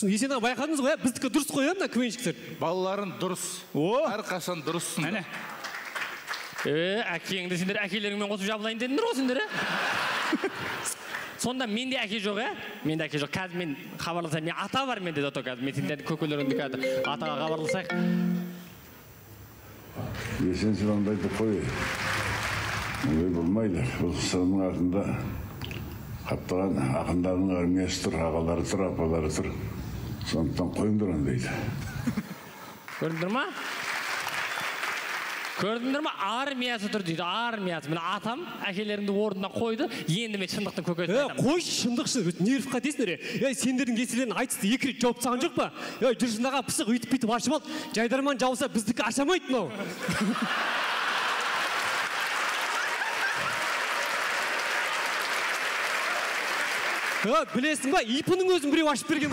Есен аға байқадыңыз ғой, біздікі дұрыс қой, мына квеншіктер. Балаларын дұрыс. Әрқашан дұрыссың. Әне. Әкеңді сендер әкелеріңмен қосып жабылайын дедіңдер ғой сендер. Сонда менде әке жоқ, менде әке жоқ. Қазір мен хабарласайын, мен ата бар менде дото қазір. Мен сендерді көкелеріңді қазір атаға хабарласайық. Есен сұрандайды қой. Олай болмайды. Бұл сырының артында қаптаған ақындардың армиясы тұр, ағалары тұр, апалары тұр. Сондықтан қойыңдар ондайды. Көрдіңдер ма? Көрдіңдер ма? Армиясы тұр дейді, армиясы. Мен атам әкелеріңді орнына қойды, енді мен шындықтың көкесін айтамын. Қойшы шындықшы, нерв қатесіңдер. Сендердің кеселерін айтысты екі рет жауып тастаған жоқ па? Жүрсіндаға пысық үйтіп-бүйтіп ашып ал. Жайдарман жауса біздікі ашамайды мынау. Білесің ба, ипінің өзін біреу ашып берген